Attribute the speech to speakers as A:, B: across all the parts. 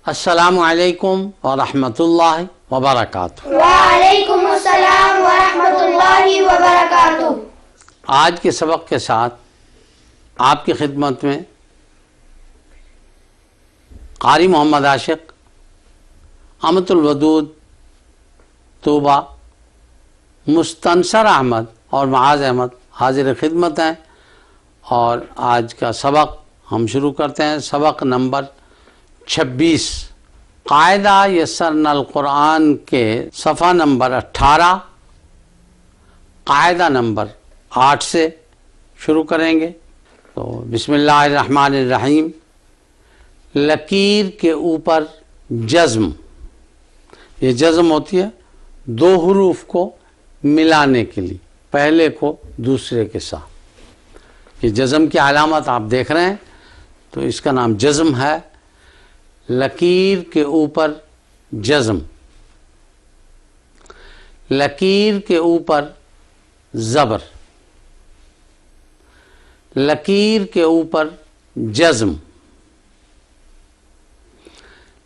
A: السلام علیکم ورحمۃ اللہ وبرکاتہ۔
B: وعلیکم السلام ورحمۃ اللہ وبرکاتہ۔
A: آج کے سبق کے ساتھ آپ کی خدمت میں قاری محمد عاشق، امت الودود طوبہ، مستنصر احمد اور معاذ احمد حاضر خدمت ہیں، اور آج کا سبق ہم شروع کرتے ہیں۔ سبق نمبر 26، قاعدہ یسرنا القرآن کے صفحہ نمبر 18، قاعدہ نمبر 8 سے شروع کریں گے۔ تو بسم اللہ الرحمن الرحیم۔ لکیر کے اوپر جزم، یہ جزم ہوتی ہے دو حروف کو ملانے کے لیے، پہلے کو دوسرے کے ساتھ۔ یہ جزم کی علامت آپ دیکھ رہے ہیں، تو اس کا نام جزم ہے۔ لکیر کے اوپر جزم، لکیر کے اوپر زبر، لکیر کے اوپر جزم،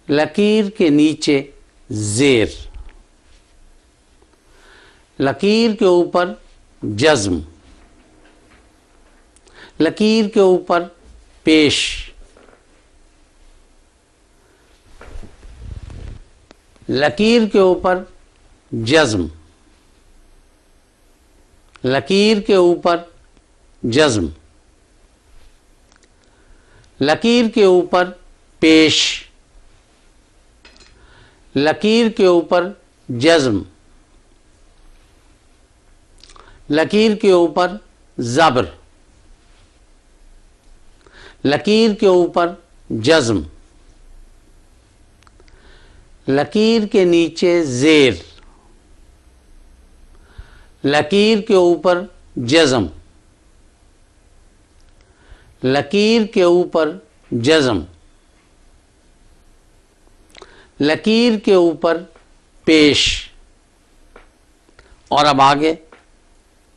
A: لکیر کے نیچے زیر، لکیر کے اوپر جزم، لکیر کے اوپر پیش، لکیر کے اوپر جزم، لکیر کے اوپر جزم، لکیر کے اوپر پیش، لکیر کے اوپر جزم، لکیر کے اوپر زبر، لکیر کے اوپر جزم، لکیر کے نیچے زیر، لکیر کے اوپر جزم، لکیر کے اوپر جزم، لکیر کے اوپر پیش۔ اور اب آگے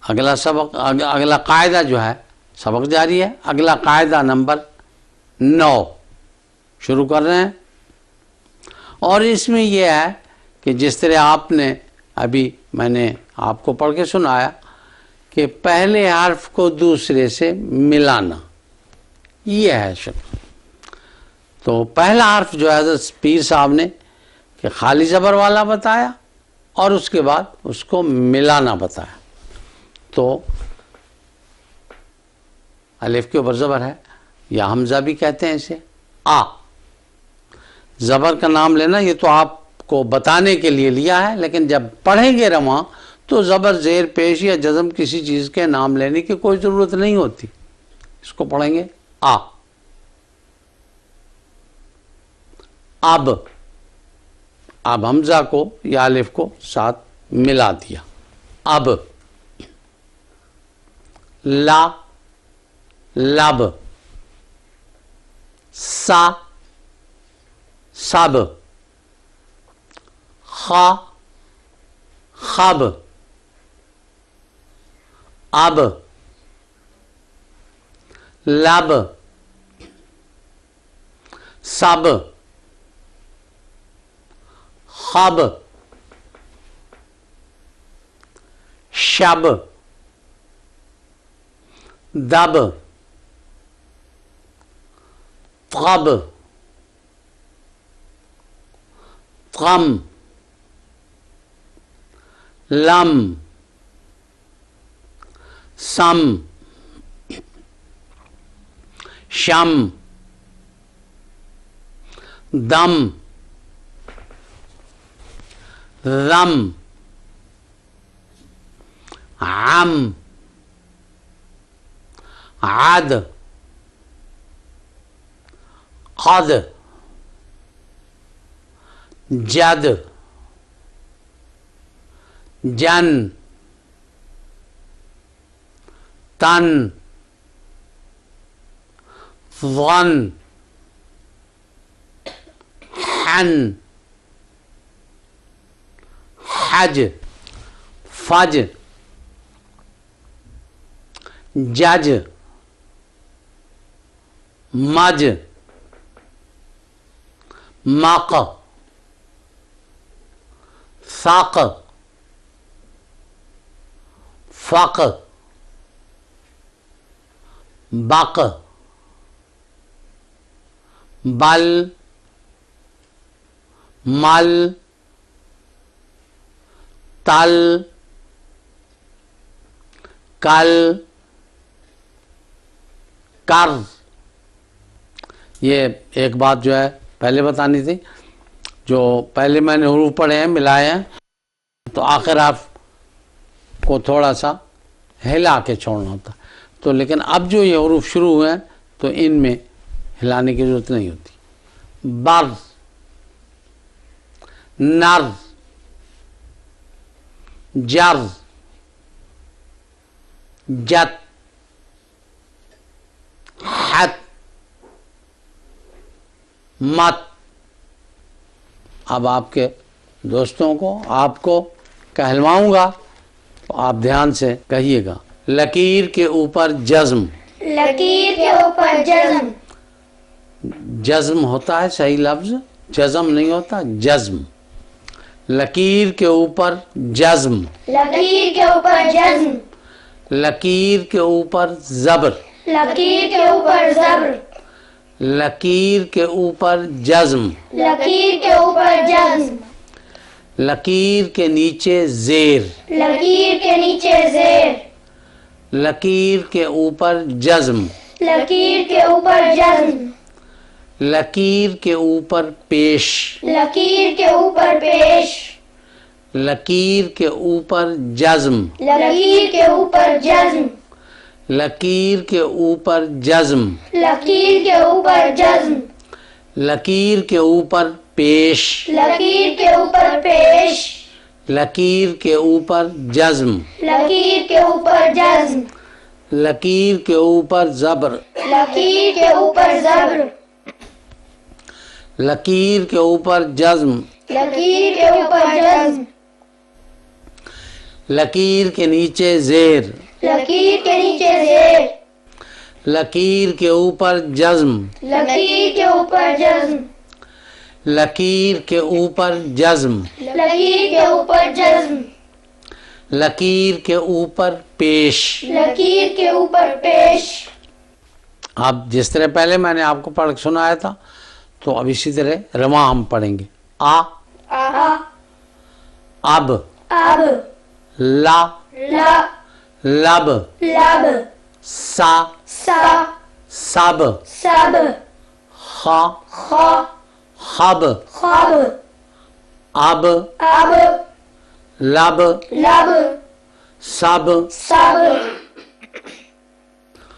A: اگلا سبق، اگلا قاعدہ جو ہے، سبق جاری ہے۔ اگلا قاعدہ نمبر 9 شروع کر رہے ہیں، اور اس میں یہ ہے کہ جس طرح آپ نے ابھی میں نے آپ کو پڑھ کے سنایا کہ پہلے حرف کو دوسرے سے ملانا، یہ ہے شکل۔ تو پہلا حرف جو ہے حضرت پیر صاحب نے کہ خالی زبر والا بتایا، اور اس کے بعد اس کو ملانا بتایا۔ تو الف کے اوپر زبر ہے، یا حمزہ بھی کہتے ہیں اسے، آ۔ زبر کا نام لینا یہ تو آپ کو بتانے کے لیے لیا ہے، لیکن جب پڑھیں گے رواں تو زبر، زیر، پیش یا جزم کسی چیز کے نام لینے کی کوئی ضرورت نہیں ہوتی۔ اس کو پڑھیں گے آ۔ اب حمزہ کو یا الف کو ساتھ ملا دیا۔ اب لا، لب، سا، سب، خا، خب، اب، لب، سب، خب، شب، دب، طب، غم، لم، سم، شم، دم، رم، عم، عد، قد، جد، جن، تن، ظن، حن، حج، فج، جج، مج، مق، ثق، فق، بق، بل، مل، تل، کل، کر۔ یہ ایک بات جو ہے پہلے بتانی تھی، جو پہلے میں نے حروف پڑھے ہیں ملائے ہیں تو آخر حرف کو تھوڑا سا ہلا کے چھوڑنا ہوتا، تو لیکن اب جو یہ حروف شروع ہوئے ہیں تو ان میں ہلانے کی ضرورت نہیں ہوتی۔ بر، نر، جر، جت، حت، مت۔ اب آپ کے دوستوں کو آپ کو کہلواؤں گا تو آپ دھیان سے کہیے گا۔ لکیر کے اوپر جزم،
B: لکیر کے اوپر جزم،
A: جزم ہوتا ہے صحیح لفظ، جزم نہیں ہوتا، جزم۔ لکیر کے اوپر جزم،
B: لکیر کے اوپر جزم،
A: لکیر کے اوپر زبر،
B: لکیر کے اوپر زبر،
A: لکیر کے اوپر جزم،
B: لکیر کے اوپر جزم،
A: لکیر کے نیچے زیر،
B: لکیر کے نیچے زیر،
A: لکیر کے اوپر جزم،
B: لکیر کے اوپر جزم،
A: لکیر کے اوپر پیش،
B: لکیر کے اوپر پیش،
A: لکیر کے اوپر جزم،
B: لکیر کے اوپر جزم،
A: لکیر کے اوپر جزم،
B: لکیر کے اوپر جزم،
A: لکیر کے اوپر پیش،
B: لکیر کے اوپر پیش،
A: لکیر کے اوپر جزم،
B: لکیر کے اوپر جزم،
A: لکیر کے اوپر زبر،
B: لکیر کے اوپر زبر،
A: لکیر کے اوپر جزم،
B: لکیر کے اوپر جزم،
A: لکیر کے نیچے زیر،
B: لکیر کے نیچے زیر،
A: لکیر کے اوپر جزم،
B: لکیر کے اوپر جزم،
A: لکیر کے اوپر جزم،
B: لکیر کے اوپر جزم،
A: لکیر کے اوپر پیش۔
B: لکیر کے اوپر پیش۔
A: اب جس طرح پہلے میں نے آپ کو پڑھ کے سنایا تھا تو اب اسی طرح رواں ہم پڑھیں گے۔ آ،
B: آ،
A: اب،
B: اب،
A: لا،
B: لا،
A: لب،
B: لب،
A: سا،
B: سا،
A: سب،
B: سب،
A: خا،
B: خا،
A: خب،
B: خب،
A: اب،
B: اب،
A: لب،
B: لب،
A: سب،
B: سب،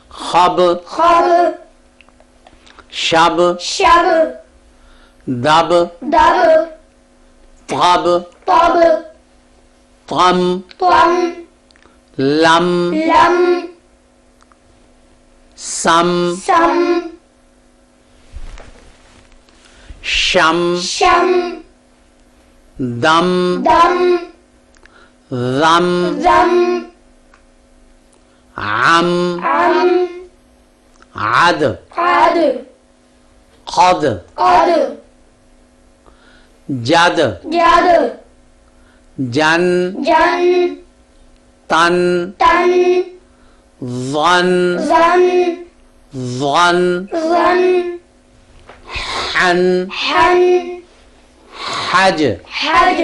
A: خب،
B: خب،
A: شب،
B: شب،
A: دب،
B: دب،
A: طب،
B: طب،
A: طم،
B: طم،
A: لم،
B: لم،
A: سم،
B: سم،
A: شم،
B: شم،
A: دم،
B: دم،
A: ذم،
B: زم،
A: عم،
B: عم،
A: عد،
B: عد،
A: قد،
B: قد،
A: جد،
B: جد،
A: جن،
B: جن،
A: تن،
B: تن،
A: ظن،
B: زن،
A: ظن،
B: ظن،
A: حن،
B: حن،
A: حج،
B: حج،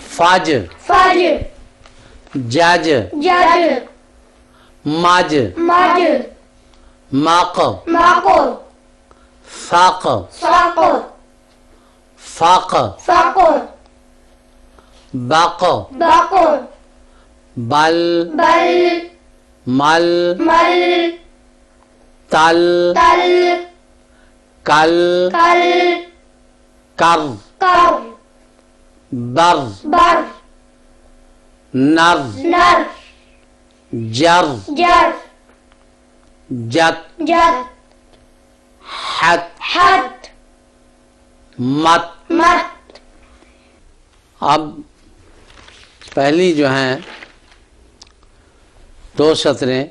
A: فج،
B: فج،
A: جج،
B: جج،
A: مج،
B: مج،
A: مق،
B: مق،
A: ثق،
B: ساق،
A: فق،
B: فق،
A: بق،
B: بق،
A: بل،
B: بل،
A: مل،
B: مل،
A: تل،
B: تل،
A: کل،
B: کل،
A: کر،
B: کر،
A: بر،
B: بر،
A: نر،
B: نر،
A: جر،
B: جر،
A: جت،
B: جت،
A: حت،
B: حت،
A: مت۔
B: مت۔
A: اب پہلی جو ہیں دو سطریں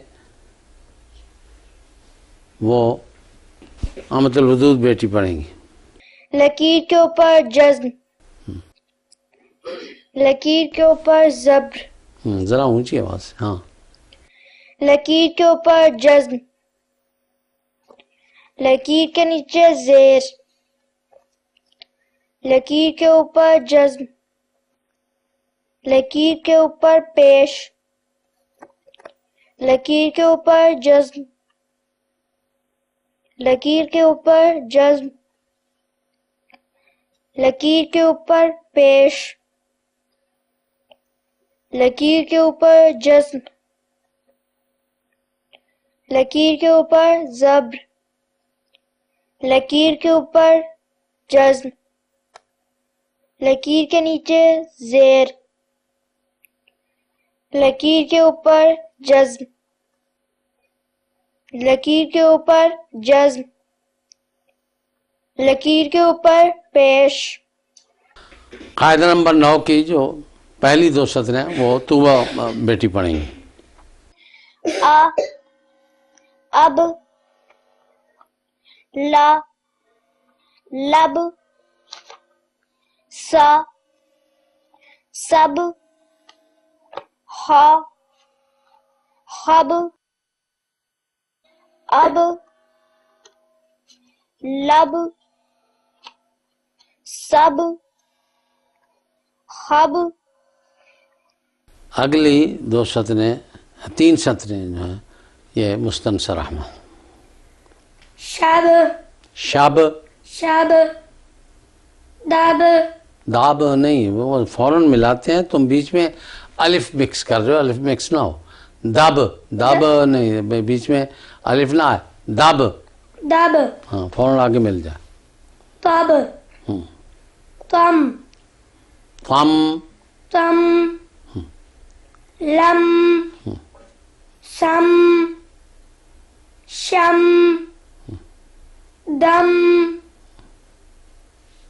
A: وہ امت الودود بیٹی پڑھیں گی۔
B: لکیر کے اوپر جزم، لکیر کے اوپر زبر،
A: ذرا اونچی آواز سے. ہاں.
B: لکیر کے اوپر جزم، لکیر کے نیچے زیر، لکیر کے اوپر جزم، لکیر کے اوپر پیش، لکیر کے اوپر جزم، لکیر کے اوپر جزم، لکیر کے اوپر پیش، لکیر کے اوپر جزم، لکیر کے اوپر زبر، لکیر کے اوپر جزم، لکیر کے نیچے زیر، لکیر کے اوپر جزم، لکیر کے اوپر جزم، لکیر کے اوپر پیش.
A: قاعدہ نمبر 9 کی جو پہلی 2 سطریں ہیں وہ طوبہ بیٹی پڑھیں گی.
B: آ، اب، لا، لب، سا، سب، ہا، خب، اب، لب، سب، خب.
A: اگلی 2 سطریں 3 سطریں جو ہیں یہ مستنصر احمد.
B: شب،
A: شب،
B: شب، دب،
A: داب نہیں وہ فوراً ملاتے ہیں، تم بیچ میں الف مکس کر رہے ہو، الف مکس نہ ہو. دب، دب نہیں، بیچ میں الف نہ آئے. دب،
B: دب،
A: ہاں فوراً آگے مل جائے.
B: طب،
A: ہوں.
B: تم،
A: فم،
B: تم، لم، سم، شم، دم،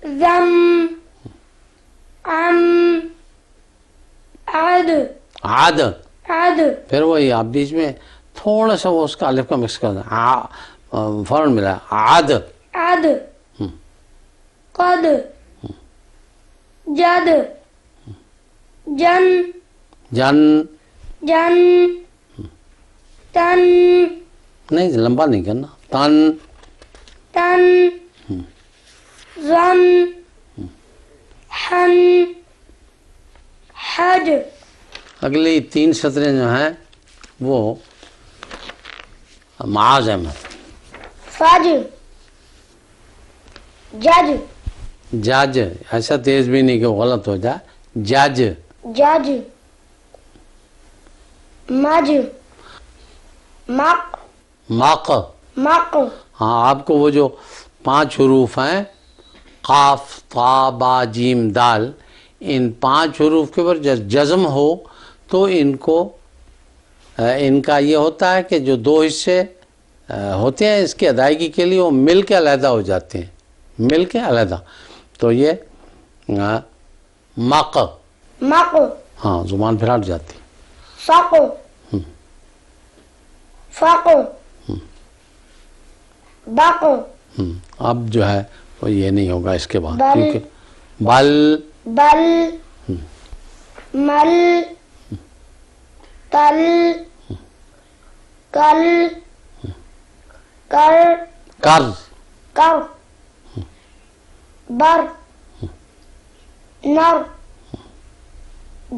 B: ذم، ام، عد،
A: عاد.
B: عد،
A: پھر وہی آپ بیچ میں تھوڑا سا وہ اس کا الف کا مکس کر دیں. فوراً ملا عاد.
B: عد، قد، جد، جن،
A: جن
B: جن، تن،
A: نہیں لمبا نہیں کرنا. تن،
B: تن، زن، حن، حج.
A: اگلی 3 سطریں جو ہیں وہ معاذ احمد.
B: فج، جج،
A: جج، ایسا تیز بھی نہیں کہ وہ غلط ہو جائے. جج،
B: جج، مج، مق،
A: مق.
B: مق،
A: ہاں آپ کو وہ جو 5 حروف ہیں قاف، طا، با، جیم، دال، ان 5 حروف کے اوپر جزم ہو تو ان کا یہ ہوتا ہے کہ جو 2 حصے ہوتے ہیں اس کی ادائیگی کے لیے وہ مل کے علیحدہ ہو جاتے ہیں، مل کے علیحدہ. تو یہ مق،
B: مق،
A: ہاں زبان پھر ہٹ جاتی.
B: سق، فق، بق،
A: اب جو ہے وہ یہ نہیں ہوگا اس کے بعد،
B: بل،
A: کیونکہ بل،
B: بل، مل، تل، کل، کر،
A: کر،
B: کر، بر، نر،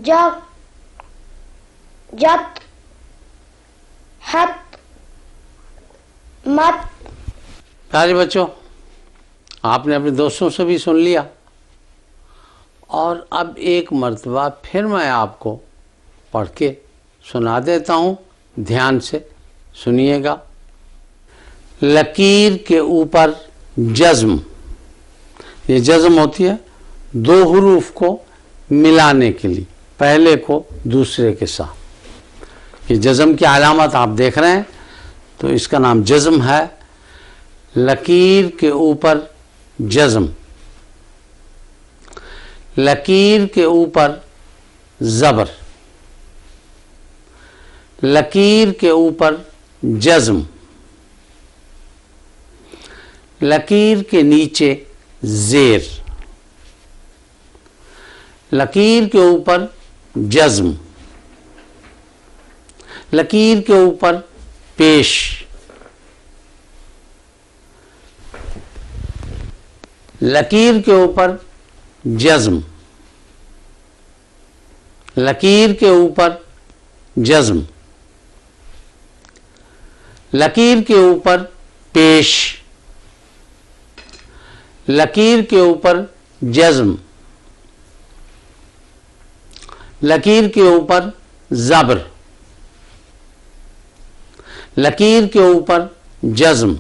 B: جر، جت، حت، مت.
A: پیارے بچوں آپ نے اپنے دوستوں سے بھی سن لیا، اور اب ایک مرتبہ پھر میں آپ کو پڑھ کے سنا دیتا ہوں، دھیان سے سنیے گا. لکیر کے اوپر جزم، یہ جزم ہوتی ہے 2 حروف کو ملانے کے لیے، پہلے کو دوسرے کے ساتھ. یہ جزم کی علامت آپ دیکھ رہے ہیں تو اس کا نام جزم ہے. لکیر کے اوپر جزم، لکیر کے اوپر زبر، لکیر کے اوپر جزم، لکیر کے نیچے زیر، لکیر کے اوپر جزم، لکیر کے اوپر پیش، لکیر کے اوپر جزم، لکیر کے اوپر جزم، لکیر کے اوپر پیش، لکیر کے اوپر جزم، لکیر کے اوپر زبر، لکیر کے اوپر جزم،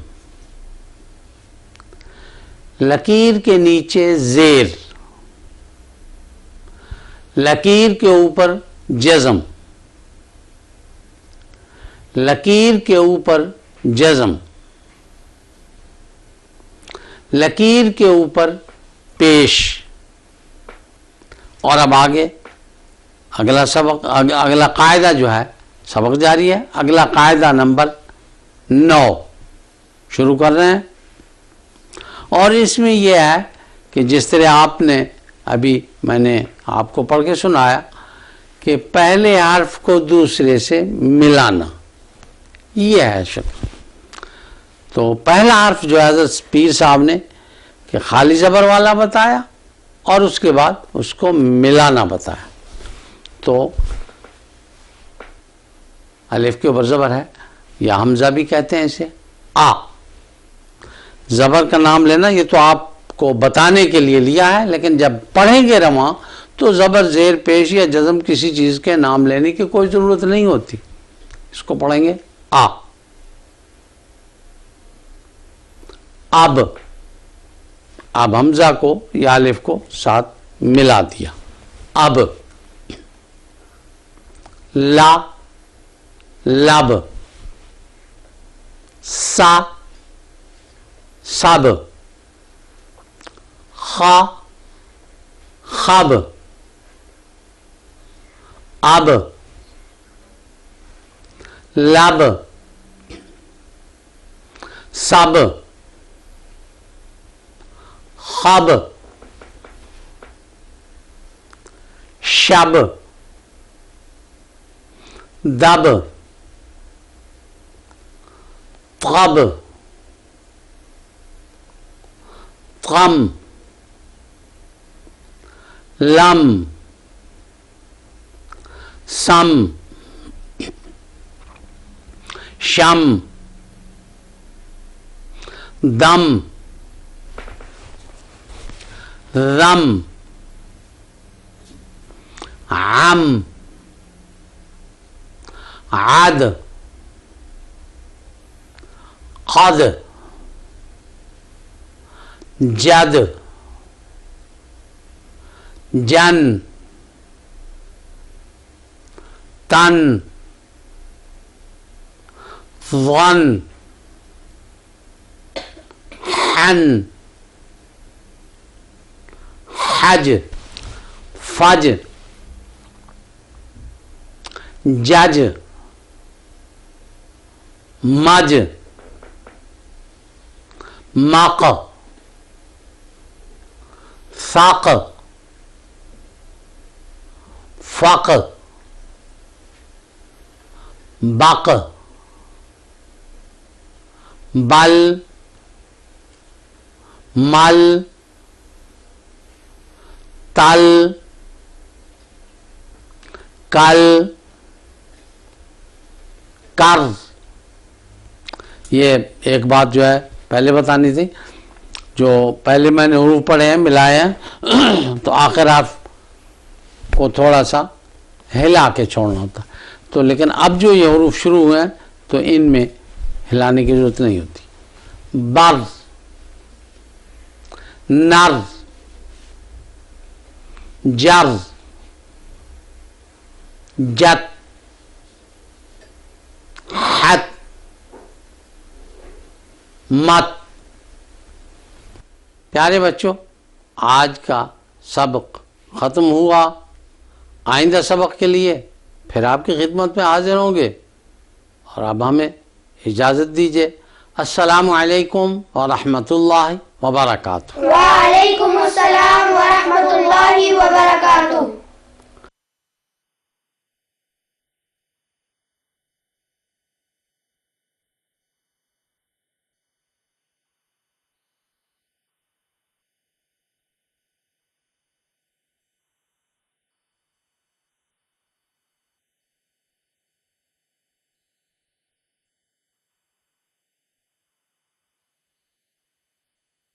A: لکیر کے نیچے زیر، لکیر کے اوپر جزم، لکیر کے اوپر جزم، لکیر کے اوپر پیش۔ اور اب آگے اگلا سبق، اگلا قاعدہ جو ہے، سبق جاری ہے، اگلا قاعدہ نمبر 9 شروع کر رہے ہیں۔ اور اس میں یہ ہے کہ جس طرح آپ نے ابھی میں نے آپ کو پڑھ کے سنایا کہ پہلے حرف کو دوسرے سے ملانا، یہ ہے شکل۔ تو پہلا حرف جو ہے حضرت پیر صاحب نے کہ خالی زبر والا بتایا اور اس کے بعد اس کو ملانا بتایا۔ تو الف کے اوپر زبر ہے یا حمزہ بھی کہتے ہیں اسے، آ، زبر کا نام لینا یہ تو آپ کو بتانے کے لیے لیا ہے، لیکن جب پڑھیں گے رواں تو زبر زیر پیش یا جزم کسی چیز کے نام لینے کی کوئی ضرورت نہیں ہوتی۔ اس کو پڑھیں گے آ، اب حمزہ کو یا الف کو ساتھ ملا دیا، اب، لا، لب، سا، سب، خا، خب، اب، لب، سب، خب، شب، دب، طب، غم، لم، سم، شم، دم، رم، عم، عد، قد، جد، جن، تن، ظن، حن، حج، فج، جج، مج، مق، ثق، فق، بق، بل، مل، تل، کل، کر۔ یہ ایک بات جو ہے پہلے بتانی تھی، جو پہلے میں نے حروف پڑھے ہیں ملائے ہیں تو آخر حرف کو تھوڑا سا ہلا کے چھوڑنا ہوتا، تو لیکن اب جو یہ حروف شروع ہوئے ہیں تو ان میں ہلانے کی ضرورت نہیں ہوتی۔ بر، نر، جر، جت، حت، مت۔ پیارے بچوں، آج کا سبق ختم ہوا۔ آئندہ سبق کے لیے پھر آپ کی خدمت میں حاضر ہوں گے، اور اب ہمیں اجازت دیجیے۔ السلام علیکم ورحمۃ اللہ وبرکاتہ.
B: وعلیکم السلام ورحمۃ اللہ وبرکاتہ.